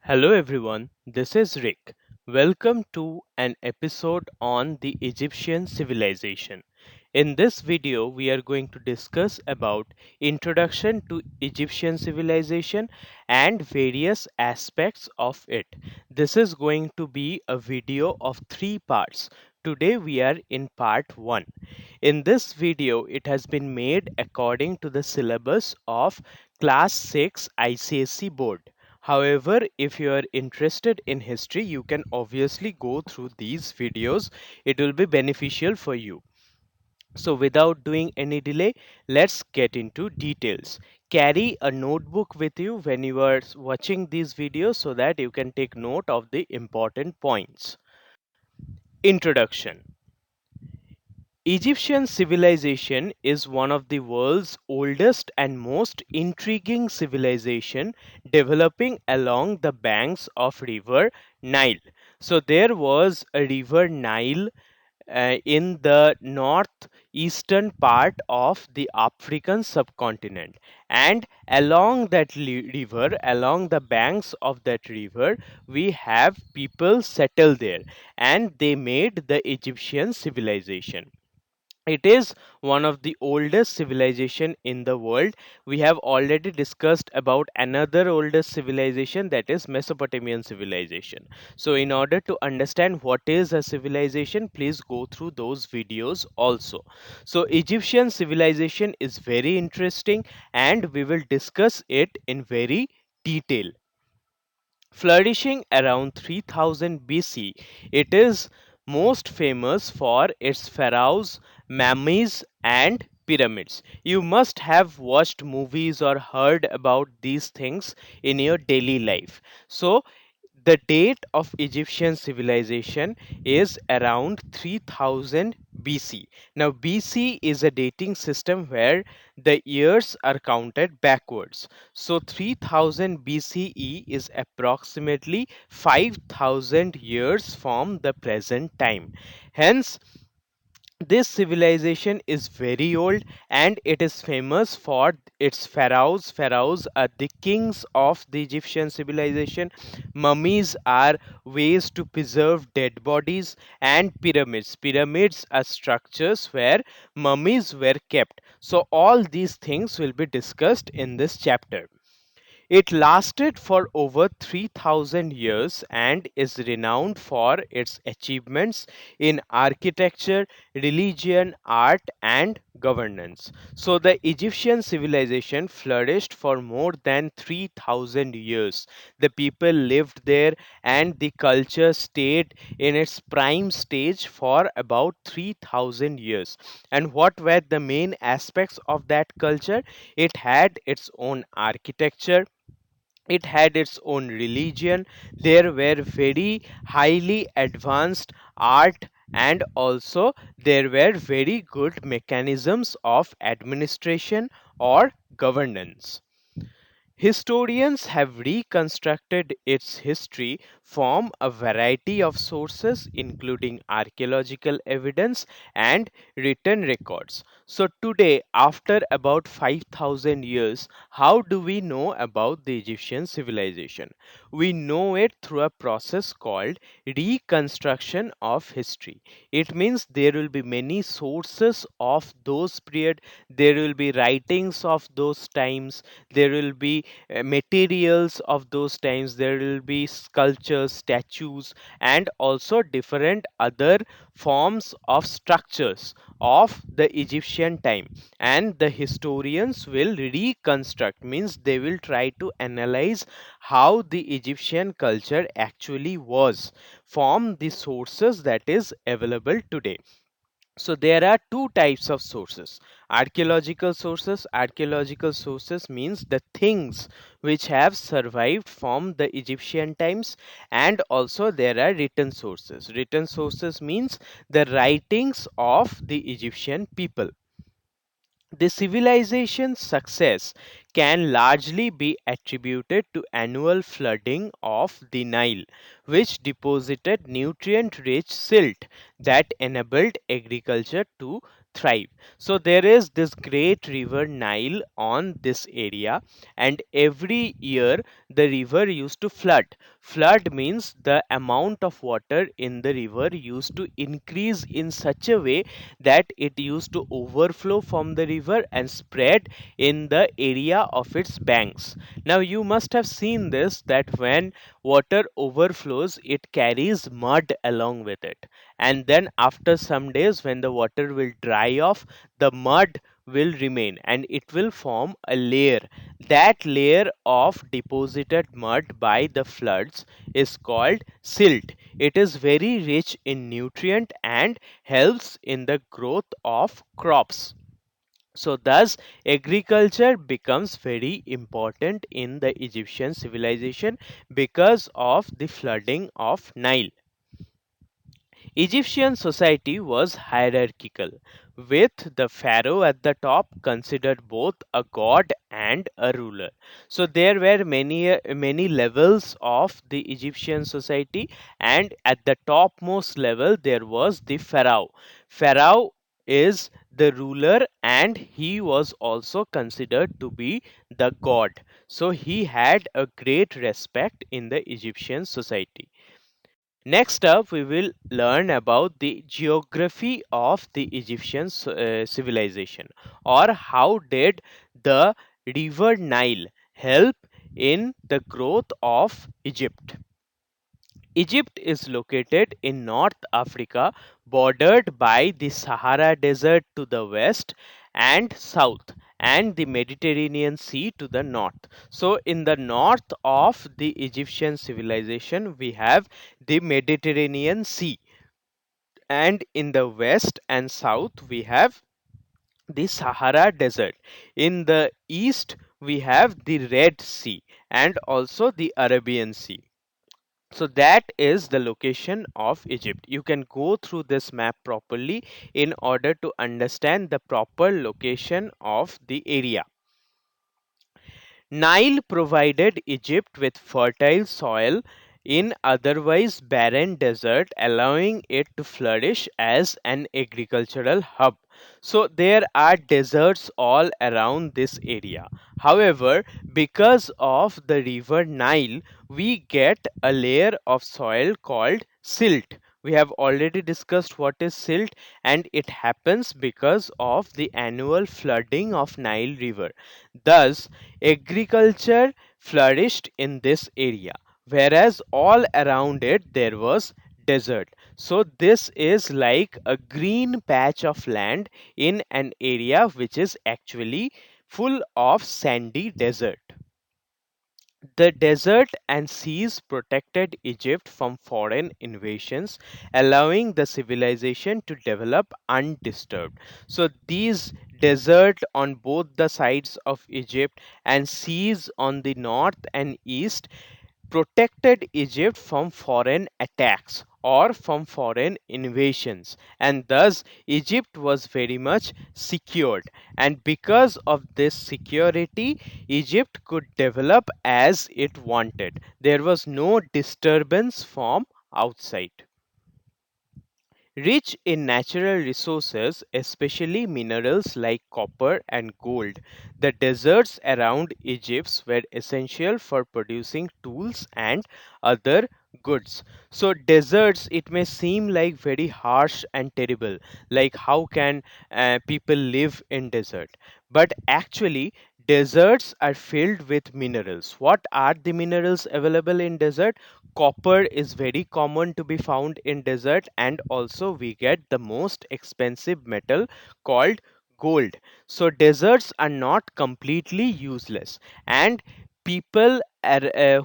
Hello everyone, this is Rick. Welcome to an episode on the Egyptian civilization. In this video, we are going to discuss about introduction to Egyptian civilization and various aspects of it. This is going to be a video of three parts. Today we are in part 1. In this video, it has been made according to the syllabus of Class 6 ICSE Board. However, if you are interested in history, you can obviously go through these videos. It will be beneficial for you. So without doing any delay, let's get into details. Carry a notebook with you when you are watching these videos so that you can take note of the important points. Introduction. Egyptian civilization is one of the world's oldest and most intriguing civilization developing along the banks of river Nile. So there was a river Nile in the northeastern part of the African subcontinent, and along that river, along the banks of that river, we have people settled there, and they made the Egyptian civilization. It is one of the oldest civilization in the world. We have already discussed about another oldest civilization, that is Mesopotamian civilization. So in order to understand what is a civilization, please go through those videos also. So Egyptian civilization is very interesting and we will discuss it in very detail. Flourishing around 3000 BC, it is most famous for its pharaohs, mummies, and pyramids. You must have watched movies or heard about these things in your daily life. So, the date of Egyptian civilization is around 3000 BC. Now, BC is a dating system where the years are counted backwards. So, 3000 BCE is approximately 5000 years from the present time. Hence, this civilization is very old and it is famous for its pharaohs. Pharaohs are the kings of the Egyptian civilization. Mummies are ways to preserve dead bodies, and pyramids. Pyramids are structures where mummies were kept. So, all these things will be discussed in this chapter. It lasted for over 3000 years and is renowned for its achievements in architecture, religion, art, and governance. So, the Egyptian civilization flourished for more than 3000 years. The people lived there, and the culture stayed in its prime stage for about 3000 years. And what were the main aspects of that culture? It had its own architecture, it had its own religion, there were very highly advanced art, and also there were very good mechanisms of administration or governance. Historians have reconstructed its history from a variety of sources, including archaeological evidence and written records. So, today, after about 5000 years, how do we know about the Egyptian civilization? We know it through a process called reconstruction of history. It means there will be many sources of those period, there will be writings of those times, there will be materials of those times, there will be sculptures, statues, and also different other forms of structures of the Egyptian time, and the historians will reconstruct, means they will try to analyze how the Egyptian culture actually was from the sources that is available today. So there are two types of sources. Archaeological sources. Archaeological sources means the things which have survived from the Egyptian times, and also there are written sources. Written sources means the writings of the Egyptian people. The civilization's success can largely be attributed to annual flooding of the Nile, which deposited nutrient rich silt that enabled agriculture to thrive. So there is this great river Nile on this area, and every year the river used to flood. Flood means the amount of water in the river used to increase in such a way that it used to overflow from the river and spread in the area of its banks. Now you must have seen this, that when water overflows it carries mud along with it, and then after some days when the water will dry off, the mud will remain and it will form a layer. That layer of deposited mud by the floods is called silt. It is very rich in nutrient and helps in the growth of crops. So thus agriculture becomes very important in the Egyptian civilization because of the flooding of Nile. Egyptian society was hierarchical, with the pharaoh at the top considered both a god and a ruler. So there were many levels of the Egyptian society, and at the topmost level there was the pharaoh. Pharaoh is the ruler, and he was also considered to be the god. So he had a great respect in the Egyptian society. Next up, we will learn about the geography of the Egyptian civilization, or how did the river Nile help in the growth of Egypt. Egypt is located in North Africa, bordered by the Sahara Desert to the west and south, and the Mediterranean Sea to the north. So, in the north of the Egyptian civilization, we have the Mediterranean Sea, and in the west and south, we have the Sahara Desert. In the east, we have the Red Sea and also the Arabian Sea. So that is the location of Egypt. You can go through this map properly in order to understand the proper location of the area. Nile provided Egypt with fertile soil in otherwise barren desert, allowing it to flourish as an agricultural hub. So there are deserts all around this area. However, because of the river Nile, we get a layer of soil called silt. We have already discussed what is silt, and it happens because of the annual flooding of Nile River. Thus, agriculture flourished in this area, whereas all around it there was desert. So this is like a green patch of land in an area which is actually full of sandy desert. The desert and seas protected Egypt from foreign invasions, allowing the civilization to develop undisturbed. So, these desert on both the sides of Egypt and seas on the north and east protected Egypt from foreign attacks or from foreign invasions, and thus Egypt was very much secured. And because of this security, Egypt could develop as it wanted. There was no disturbance from outside. Rich in natural resources, especially minerals like copper and gold, the deserts around Egypt were essential for producing tools and other goods. So, deserts, it may seem like very harsh and terrible, like how can people live in desert? But actually, deserts are filled with minerals. What are the minerals available in desert? Copper is very common to be found in desert, and also we get the most expensive metal called gold. So deserts are not completely useless, and people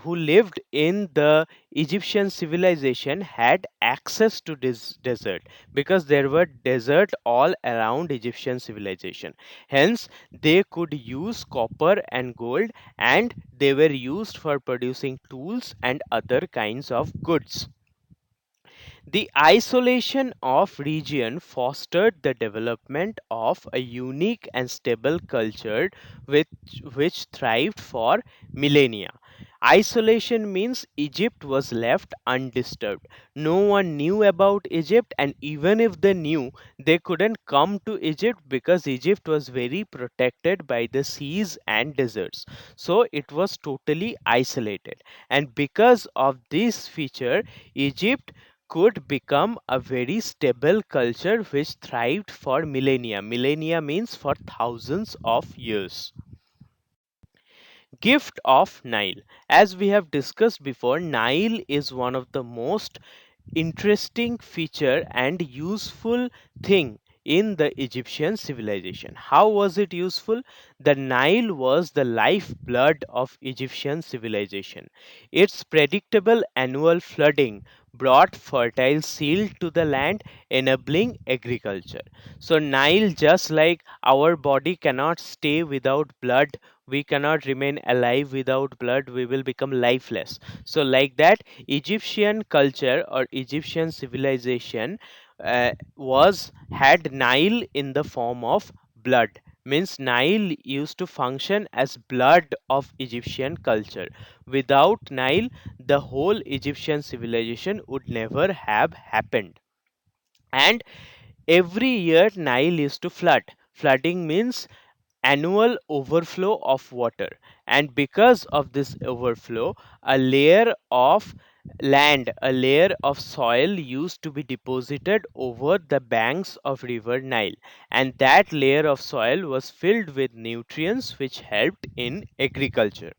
who lived in the Egyptian civilization had access to this desert because there were desert all around Egyptian civilization. Hence they could use copper and gold, and they were used for producing tools and other kinds of goods. The isolation of region fostered the development of a unique and stable culture which thrived for millennia. Isolation means Egypt was left undisturbed. No one knew about Egypt, and even if they knew, they couldn't come to Egypt because Egypt was very protected by the seas and deserts. So it was totally isolated. And because of this feature, Egypt could become a very stable culture which thrived for millennia. Millennia means for thousands of years. Gift of Nile. As we have discussed before, Nile is one of the most interesting feature and useful thing in the Egyptian civilization. How was it useful? The Nile was the lifeblood of Egyptian civilization. Its predictable annual flooding brought fertile seed to the land, enabling agriculture. So Nile, just like our body cannot stay without blood, we cannot remain alive without blood, we will become lifeless. So like that, Egyptian culture or Egyptian civilization was had Nile in the form of blood. Means Nile used to function as blood of Egyptian culture. Without Nile, the whole Egyptian civilization would never have happened. And every year Nile used to flood. Flooding means annual overflow of water, and because of this overflow, a layer of land, a layer of soil used to be deposited over the banks of river Nile, and that layer of soil was filled with nutrients which helped in agriculture.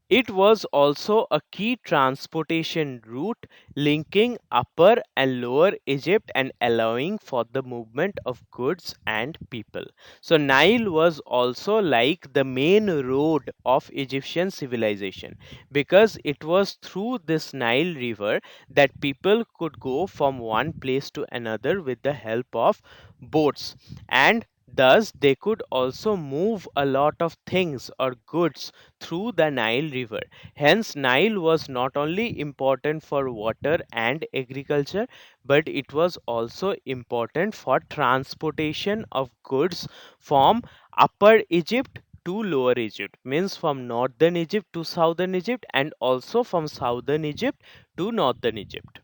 It was also a key transportation route linking Upper and Lower Egypt and allowing for the movement of goods and people. So, Nile was also like the main road of Egyptian civilization because it was through this Nile River that people could go from one place to another with the help of boats, and thus they could also move a lot of things or goods through the Nile River. Hence, Nile was not only important for water and agriculture, but it was also important for transportation of goods from Upper Egypt to Lower Egypt, means from northern Egypt to southern Egypt, and also from southern Egypt to northern Egypt.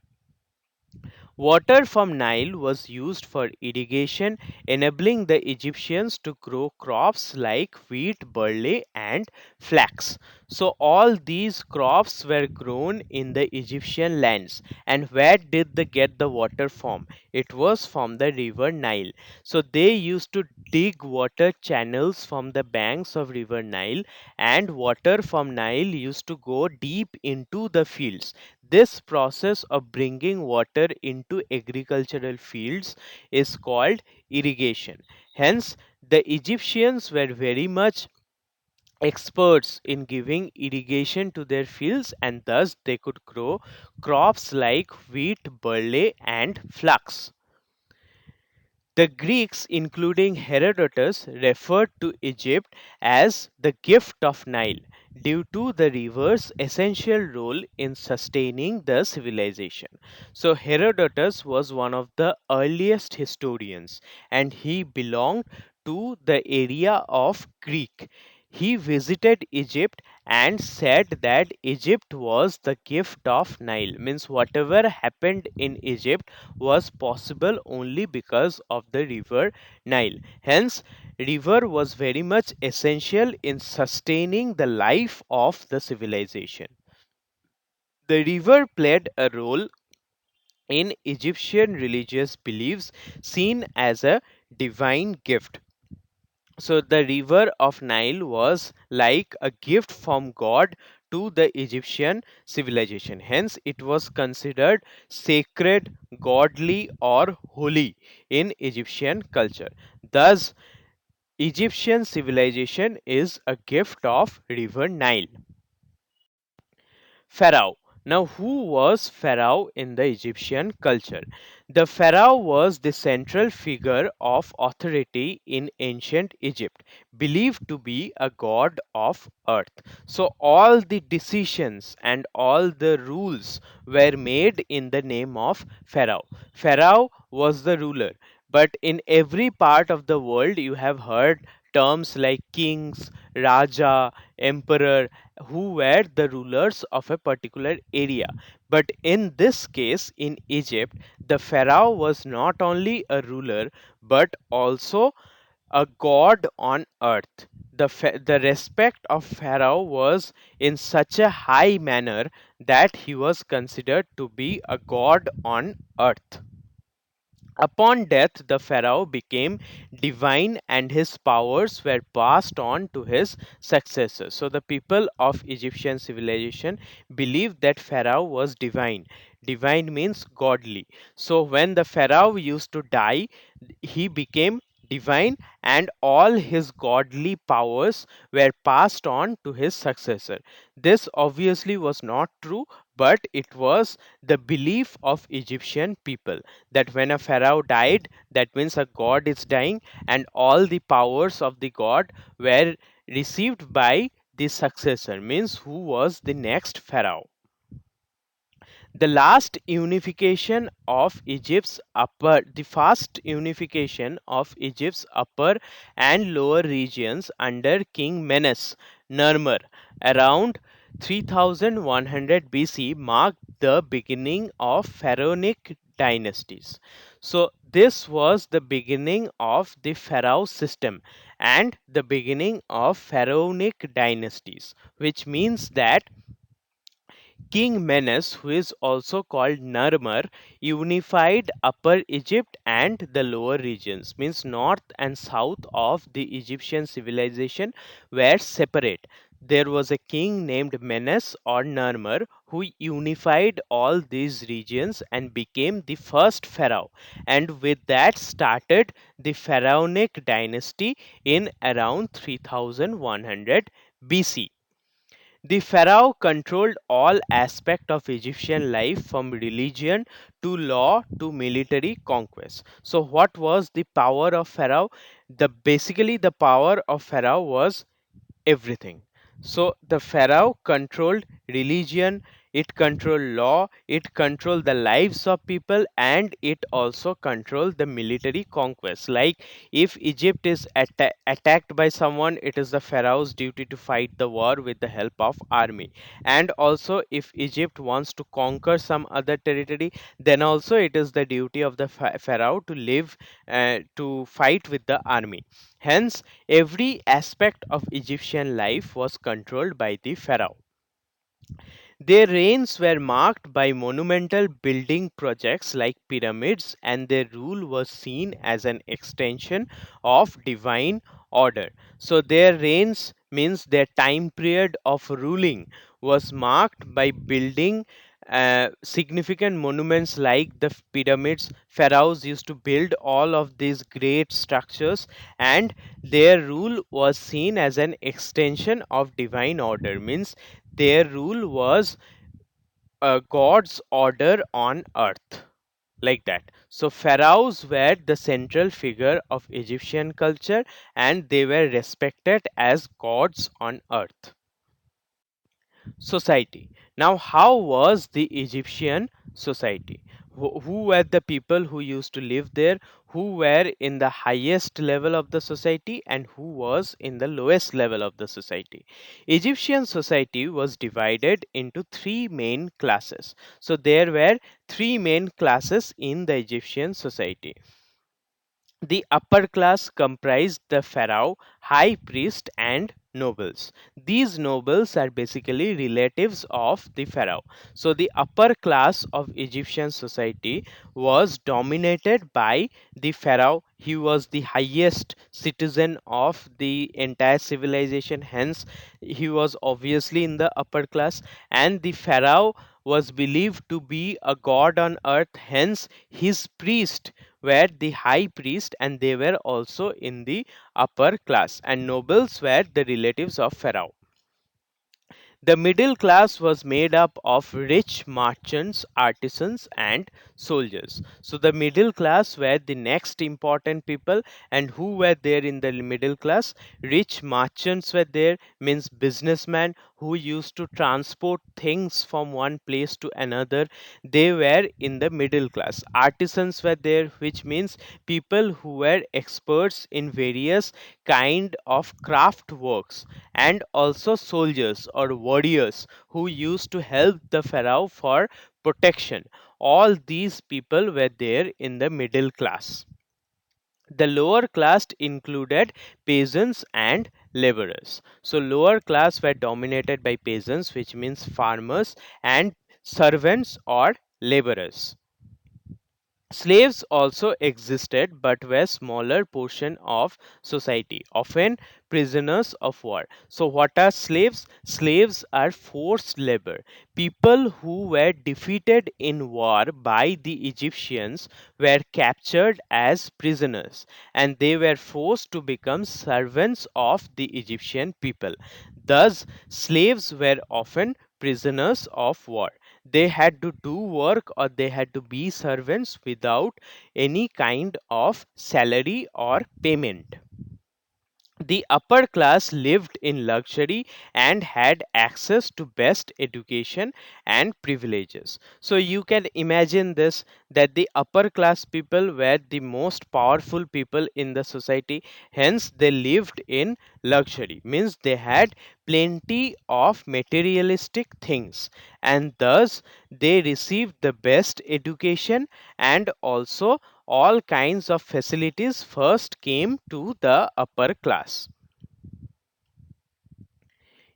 Water from Nile was used for irrigation, enabling the Egyptians to grow crops like wheat, barley, and flax. So, all these crops were grown in the Egyptian lands. And where did they get the water from? It was from the river Nile. So, they used to dig water channels from the banks of river Nile, and water from Nile used to go deep into the fields. This process of bringing water into agricultural fields is called irrigation. Hence, the Egyptians were very much experts in giving irrigation to their fields, and thus they could grow crops like wheat, barley, and flax. The Greeks, including Herodotus, referred to Egypt as the gift of Nile due to the river's essential role in sustaining the civilization. So, Herodotus was one of the earliest historians, and he belonged to the area of Greek. He visited Egypt and said that Egypt was the gift of Nile. Means whatever happened in Egypt was possible only because of the river Nile. Hence, river was very much essential in sustaining the life of the civilization. The river played a role in Egyptian religious beliefs, seen as a divine gift. So the river of Nile was like a gift from God to the Egyptian civilization. Hence, it was considered sacred, godly, or holy in Egyptian culture. Thus, Egyptian civilization is a gift of river Nile. Pharaoh. Now, who was Pharaoh in the Egyptian culture? The Pharaoh was the central figure of authority in ancient Egypt, believed to be a god of earth. So, all the decisions and all the rules were made in the name of Pharaoh. Pharaoh was the ruler, but in every part of the world, you have heard terms like kings, raja, emperor, who were the rulers of a particular area. But in this case, in Egypt, the pharaoh was not only a ruler but also a god on earth. The respect of Pharaoh was in such a high manner that he was considered to be a god on earth. Upon death, the Pharaoh became divine and his powers were passed on to his successors. So, the people of Egyptian civilization believed that Pharaoh was divine. Divine means godly. So, when the Pharaoh used to die, he became divine and all his godly powers were passed on to his successor. This obviously was not true, but it was the belief of Egyptian people that when a pharaoh died, that means a god is dying, and all the powers of the god were received by the successor, means who was the next pharaoh. The first unification of Egypt's upper and lower regions under King Menes Narmer around 3100 BC marked the beginning of pharaonic dynasties. So this was the beginning of the pharaoh system and the beginning of pharaonic dynasties, which means that King Menes, who is also called Narmer, unified Upper Egypt and the lower regions, means north and south of the Egyptian civilization were separate. There was a king named Menes or Narmer who unified all these regions and became the first pharaoh. And with that started the pharaonic dynasty in around 3100 BC. The pharaoh controlled all aspects of Egyptian life from religion to law to military conquest. So what was the power of pharaoh? The power of pharaoh was everything. So the pharaoh controlled religion, it controlled law, it controlled the lives of people, and it also controlled the military conquest. Like if Egypt is attacked by someone, it is the pharaoh's duty to fight the war with the help of army. And also if Egypt wants to conquer some other territory, then also it is the duty of the pharaoh to live to fight with the army. Hence, every aspect of Egyptian life was controlled by the pharaoh. Their reigns were marked by monumental building projects like pyramids, and their rule was seen as an extension of divine order. So, their reigns means their time period of ruling was marked by building significant monuments like the pyramids. Pharaohs used to build all of these great structures, and their rule was seen as an extension of divine order, means their rule was God's order on earth, like that. So pharaohs were the central figure of Egyptian culture and they were respected as gods on earth. Society. Now, how was the Egyptian society? Who were the people who used to live there? Who were in the highest level of the society and who was in the lowest level of the society? Egyptian society was divided into three main classes. So, there were three main classes in the Egyptian society. The upper class comprised the pharaoh, high priest, and nobles. These nobles are basically relatives of the pharaoh. So, the upper class of Egyptian society was dominated by the pharaoh. He was the highest citizen of the entire civilization, hence, he was obviously in the upper class, and the pharaoh was believed to be a god on earth, hence, his priest were the high priest and they were also in the upper class, and nobles were the relatives of pharaoh. The middle class was made up of rich merchants, artisans, and soldiers. So the middle class were the next important people, and who were there in the middle class? Rich merchants were there, means businessmen who used to transport things from one place to another. They were in the middle class. Artisans were there, which means people who were experts in various kind of craft works, and also soldiers or warriors who used to help the pharaoh for protection. All these people were there in the middle class. The lower class included peasants and laborers. So lower class were dominated by peasants, which means farmers, and servants or laborers. Slaves also existed but were smaller portion of society, often prisoners of war. So what are slaves? Slaves are forced labor. People who were defeated in war by the Egyptians were captured as prisoners, and they were forced to become servants of the Egyptian people. Thus, slaves were often prisoners of war. They had to do work or they had to be servants without any kind of salary or payment. The upper class lived in luxury and had access to best education and privileges. So you can imagine this, that the upper class people were the most powerful people in the society, hence they lived in luxury, means they had plenty of materialistic things, and thus they received the best education, and also all kinds of facilities first came to the upper class.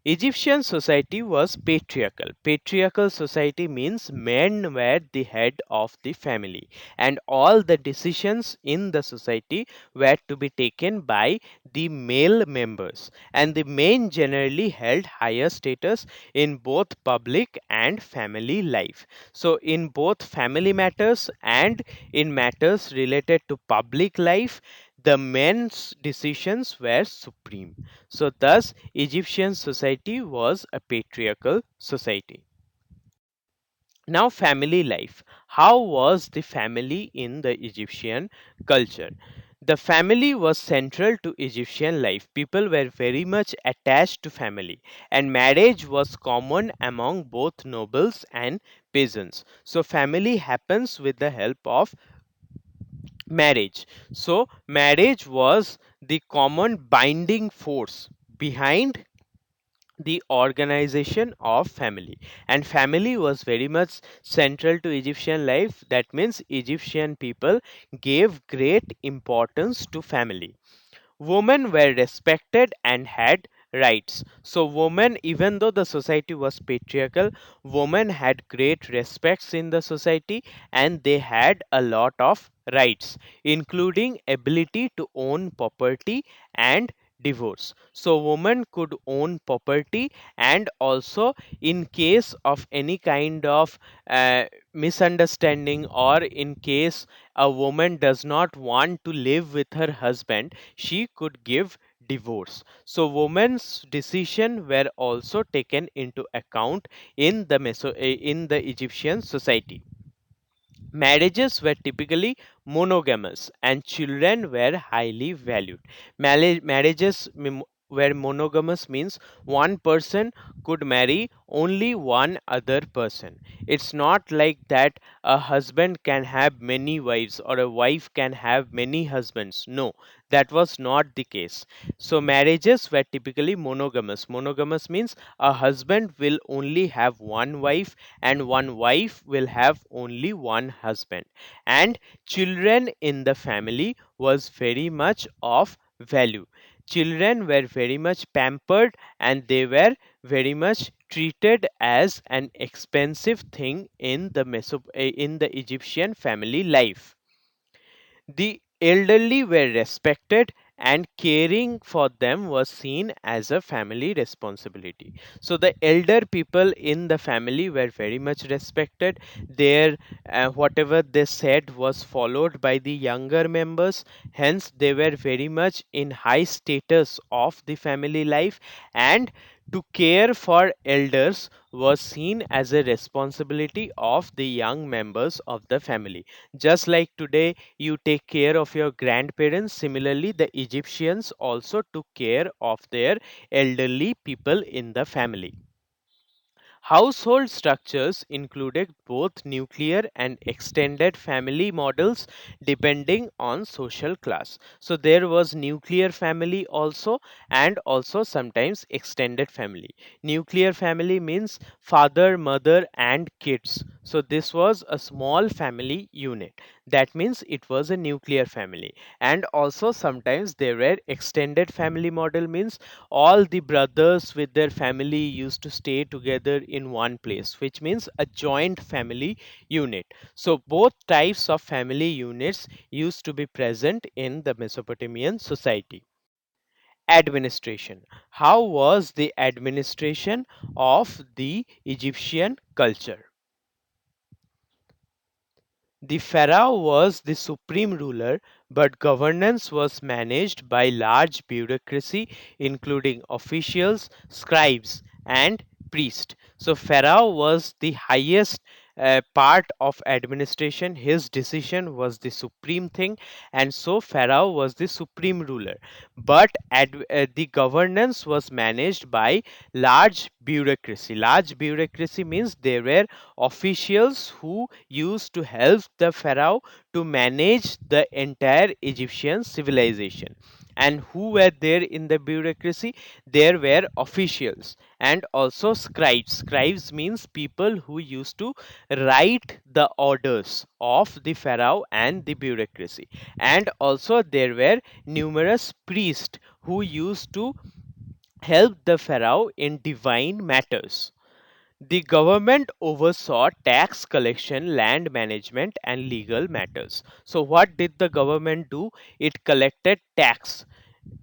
Egyptian society was patriarchal. Patriarchal society means men were the head of the family, and all the decisions in the society were to be taken by the male members. And the men generally held higher status in both public and family life. So, in both family matters and in matters related to public life, the men's decisions were supreme. So, thus, Egyptian society was a patriarchal society. Now, family life. How was the family in the Egyptian culture? The family was central to Egyptian life. People were very much attached to family, and marriage was common among both nobles and peasants. So, family happens with the help of marriage. So, marriage was the common binding force behind the organization of family, and family was very much central to Egyptian life. That means Egyptian people gave great importance to family. Women were respected and had rights. So, women, even though the society was patriarchal, women had great respects in the society, and they had a lot of rights, including ability to own property and divorce. So, women could own property, and also, in case of any kind of misunderstanding, or in case a woman does not want to live with her husband, she could give divorce. So women's decision were also taken into account in the in the Egyptian society. Marriages were typically monogamous, and children were highly valued. Marriages were monogamous means one person could marry only one other person. It's not like that a husband can have many wives or a wife can have many husbands. No, that was not the case. So marriages were typically monogamous. Monogamous means a husband will only have one wife, and one wife will have only one husband. And children in the family was very much of value. Children were very much pampered, and they were very much treated as an expensive thing in the in the Egyptian family life. The elderly were respected, and caring for them was seen as a family responsibility. So the elder people in the family were very much respected. Their whatever they said was followed by the younger members. Hence, they were very much in high status of the family life, and To care for elders was seen as a responsibility of the young members of the family. Just like today, you take care of your grandparents, similarly, the Egyptians also took care of their elderly people in the family. Household structures included both nuclear and extended family models depending on social class. So there was nuclear family also, and also sometimes extended family. Nuclear family means father, mother and kids. So this was a small family unit. That means it was a nuclear family. And also sometimes there were extended family model means all the brothers with their family used to stay together in one place, which means a joint family unit. So both types of family units used to be present in the Mesopotamian society. Administration. How was the administration of the Egyptian culture? The pharaoh was the supreme ruler, but governance was managed by large bureaucracy including officials, scribes, and priests. So pharaoh was the highest part of administration. His decision was the supreme thing, and so pharaoh was the supreme ruler. But the governance was managed by large bureaucracy. Large bureaucracy means there were officials who used to help the pharaoh to manage the entire Egyptian civilization. And who were there in the bureaucracy? There were officials and also scribes. Scribes means people who used to write the orders of the pharaoh and the bureaucracy. And also there were numerous priests who used to help the pharaoh in divine matters. The government oversaw tax collection, land management, and legal matters. So, what did the government do? It collected tax.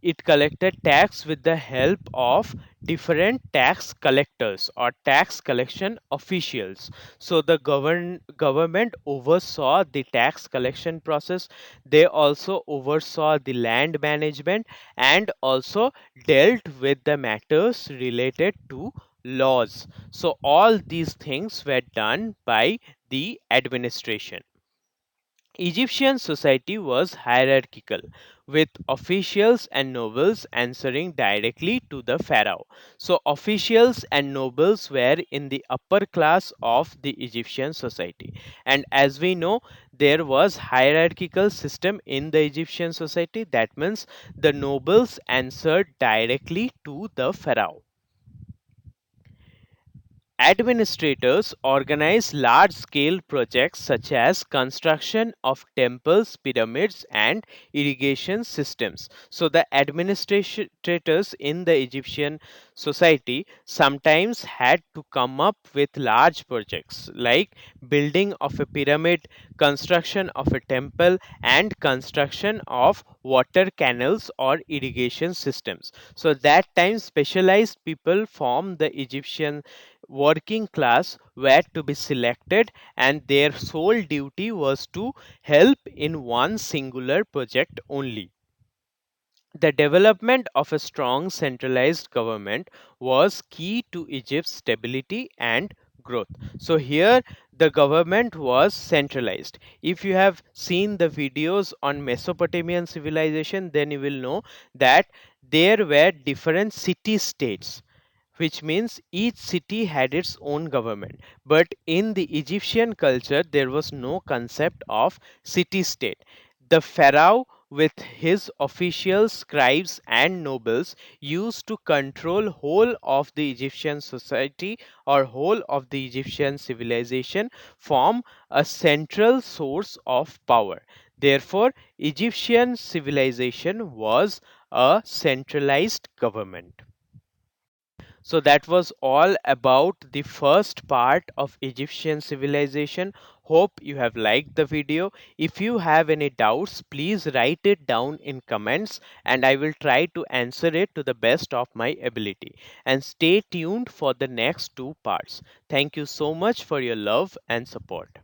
It collected tax with the help of different tax collectors or tax collection officials. So the government oversaw the tax collection process. They also oversaw the land management and also dealt with the matters related to laws. So all these things were done by the administration. Egyptian society was hierarchical, with officials and nobles answering directly to the pharaoh. So, officials and nobles were in the upper class of the Egyptian society. And as we know, there was hierarchical system in the Egyptian society. That means the nobles answered directly to the pharaoh. Administrators organize large scale projects such as construction of temples, pyramids, and irrigation systems. So, the administrators in the Egyptian society sometimes had to come up with large projects like building of a pyramid, construction of a temple, and construction of water canals or irrigation systems. So, that time specialized people from the Egyptian working class were to be selected, and their sole duty was to help in one singular project only. The development of a strong centralized government was key to Egypt's stability and growth. So, here the government was centralized. If you have seen the videos on Mesopotamian civilization, then you will know that there were different city states, which means each city had its own government. But in the Egyptian culture, there was no concept of city state. The pharaoh, with his officials, scribes, and nobles, used to control whole of the Egyptian society or whole of the Egyptian civilization from a central source of power. Therefore, Egyptian civilization was a centralized government. So that was all about the first part of Egyptian civilization. Hope you have liked the video. If you have any doubts, please write it down in comments and I will try to answer it to the best of my ability. And stay tuned for the next two parts. Thank you so much for your love and support.